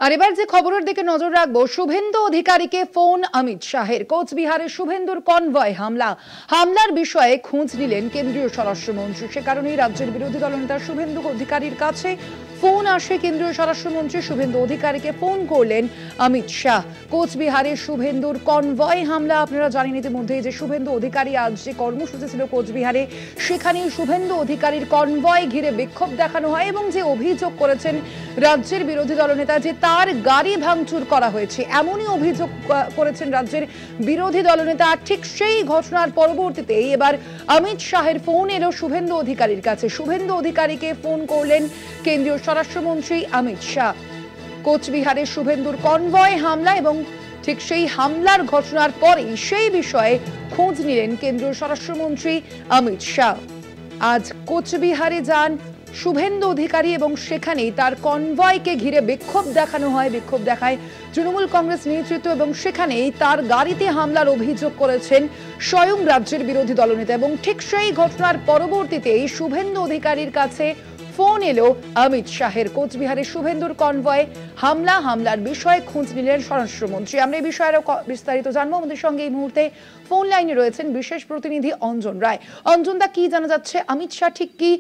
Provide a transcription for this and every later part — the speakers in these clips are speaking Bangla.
আর এবার যে খবরের দিকে নজর রাখবো, শুভেন্দু অধিকারীকে ফোন অমিত শাহের। কোচবিহারে শুভেন্দুর কনভয় হামলার বিষয়ে খোঁজ নিলেন কেন্দ্রীয় স্বরাষ্ট্রমন্ত্রী। সে কারণেই রাজ্যের বিরোধী দলনেতা শুভেন্দু অধিকারীর কাছে ফোন আসে কেন্দ্রীয় স্বরাষ্ট্রমন্ত্রী। শুভেন্দু অধিকারীকে ফোন করলেন অমিত শাহ। কোচবিহারে শুভেন্দুর কনভয় হামলা, আপনারা জানেন ইতিমধ্যে যে শুভেন্দু অধিকারী আজ যে কর্মসূচি ছিল কোচবিহারে, সেখানে শুভেন্দু অধিকারীর কনভয় ঘিরে বিক্ষোভ দেখানো হয় এবং যে অভিযোগ করেছেন রাজ্যের বিরোধী দলনেতা যে তার গাড়ি ভাঙচুর করা হয়েছে, এমনই অভিযোগ করেছেন রাজ্যের বিরোধী দলনেতা। ঠিক সেই ঘটনার পরবর্তীতেই এবার অমিত শাহের ফোন এলো শুভেন্দু অধিকারীর কাছে। শুভেন্দু অধিকারীকে ফোন করলেন কেন্দ্রীয় স্বরাষ্ট্রমন্ত্রী অমিত শাহ। কোচবিহারে শুভেন্দুর কনভয় হামলা এবং ঠিক সেই হামলার ঘটনার পরেই সেই বিষয়ে খোঁজ নিলেন কেন্দ্রীয় স্বরাষ্ট্রমন্ত্রী অমিত শাহ। আজ কোচবিহারে যান শুভেন্দু অধিকারী এবং সেখানেই তার কনভয়কে ঘিরে বিক্ষোভ দেখানো হয়। বিক্ষোভ দেখায় তৃণমূল কংগ্রেস নেতৃত্ব এবং সেখানেই তার গাড়িতে হামলার অভিযোগ করেছেন স্বয়ং রাজ্যের বিরোধী দলনেতা। এবং ঠিক সেই ঘটনার পরবর্তীতেই শুভেন্দু অধিকারীর কাছে ফোন এলো অমিত শাহের। কোচবিহারে শুভেন্দুর কনভয় হামলার বিষয়ে খোঁজ নিলেন স্বরাষ্ট্রমন্ত্রী। আমরা এই বিষয়ে আরো বিস্তারিত জানবো। আমাদের সঙ্গে এই মুহূর্তে ফোন লাইনে রয়েছেন বিশেষ প্রতিনিধি অঞ্জন রায়। অঞ্জন দা, কি জানা যাচ্ছে? অমিত শাহ ঠিক কি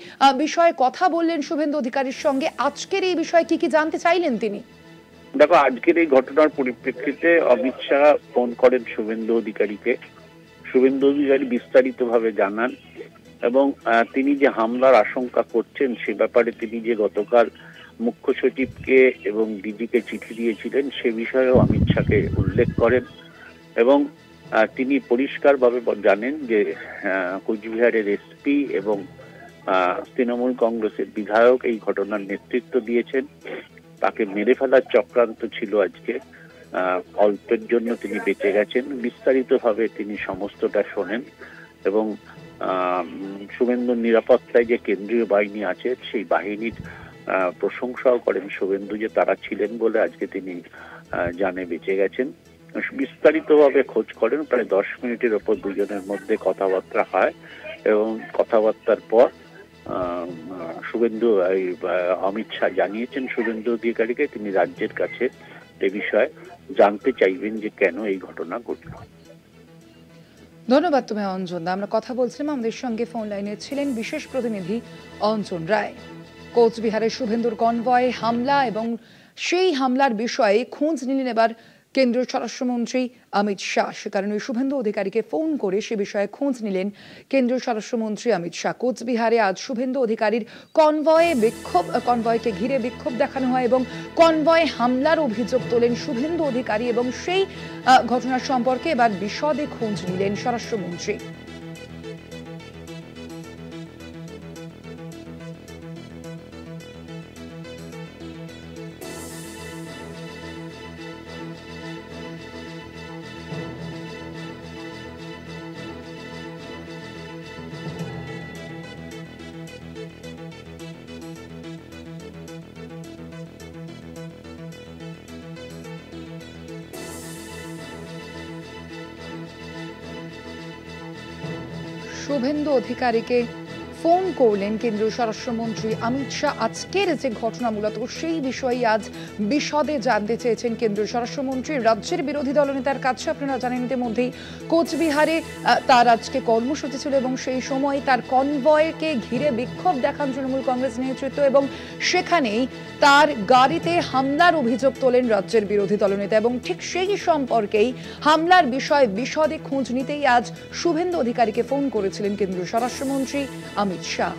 বিষয়ে কথা বললেন শুভেন্দু অধিকারীর সঙ্গে? আজকের এই বিষয়ে কি জানতে চাইলেন তিনি? দেখো, আজকের এই ঘটনার পরিপ্রেক্ষিতে অমিত শাহ ফোন করেন শুভেন্দু অধিকারীকে। শুভেন্দু অধিকারী বিস্তারিতভাবে জানান এবং তিনি যে হামলার আশঙ্কা করছেন সে ব্যাপারে তিনি যে গতকাল মুখ্য সচিবকে এবং ডিজিকে চিঠি দিয়েছিলেন সে বিষয়েও অমিত শাহকে উল্লেখ করেন এবং তিনি পরিষ্কারভাবে জানেন যে কোচবিহারের এসপি এবং তৃণমূল কংগ্রেসের বিধায়ক এই ঘটনার নেতৃত্ব দিয়েছেন। তাকে মেরে ফেলার চক্রান্ত ছিল আজকে, অল্পের জন্য তিনি বেঁচে গেছেন। বিস্তারিতভাবে তিনি সমস্তটা শোনেন এবং শুভেন্দুর নিরাপত্তায় যে কেন্দ্রীয় বাহিনী আছে সেই বাহিনীর প্রশংসাও করেন শুভেন্দু, যে তারা ছিলেন বলে আজকে তিনি জানে বেঁচে গেছেন। বিস্তারিতভাবে খোঁজ করেন, প্রায় 10 মিনিটের ওপর দুজনের মধ্যে কথাবার্তা হয় এবং কথাবার্তার পর শুভেন্দু অমিত শাহ জানিয়েছেন শুভেন্দু অধিকারীকে তিনি রাজ্যের কাছে এ বিষয়ে জানতে চাইবেন যে কেন এই ঘটনা ঘটল। ধন্যবাদ তুমি অঞ্জন দা। আমরা কথা বলছিলাম, আমাদের সঙ্গে ফোন লাইনে ছিলেন বিশেষ প্রতিনিধি অঞ্জন রায়। কোচবিহারে শুভেন্দুর কনভয় হামলা এবং সেই হামলার বিষয়ে খোঁজ নিলেন এবার কেন্দ্রীয় স্বরাষ্ট্রমন্ত্রী অমিত শাহ। সে কারণে শুভেন্দু অধিকারীকে ফোন করে সে বিষয়ে খোঁজ নিলেন কেন্দ্রীয় স্বরাষ্ট্রমন্ত্রী অমিত শাহ। কোচবিহারে আজ শুভেন্দু অধিকারীর কনভয়কে ঘিরে বিক্ষোভ দেখানো হয় এবং কনভয় হামলার অভিযোগ তোলেন শুভেন্দু অধিকারী এবং সেই ঘটনার সম্পর্কে এবার বিশদে খোঁজ নিলেন স্বরাষ্ট্রমন্ত্রী। শুভেন্দু অধিকারীকে ফোন করলেন কেন্দ্রীয় স্বরাষ্ট্রমন্ত্রী অমিত শাহ। আজকের যে ঘটনা মূলত সেই বিষয়ে আজ বিশদে জানতে চেয়েছেন কেন্দ্রীয় স্বরাষ্ট্রমন্ত্রী রাজ্যের বিরোধী দলনেতার কাছে। আপনারা জানেন ইতিমধ্যেই কোচবিহারে তার আজকে কর্মসূচি ছিল এবং সেই সময় তার কনভয়কে ঘিরে বিক্ষোভ দেখান তৃণমূল কংগ্রেস নেতৃত্ব এবং সেখানেই তার গাড়িতে হামলার অভিযোগ তোলেন রাজ্যের বিরোধী দলনেতা এবং ঠিক সেই সম্পর্কেই হামলার বিষয়ে বিশদে খোঁজ নিতেই আজ শুভেন্দু অধিকারীকে ফোন করেছিলেন কেন্দ্রীয় স্বরাষ্ট্রমন্ত্রী অমিত শাহ।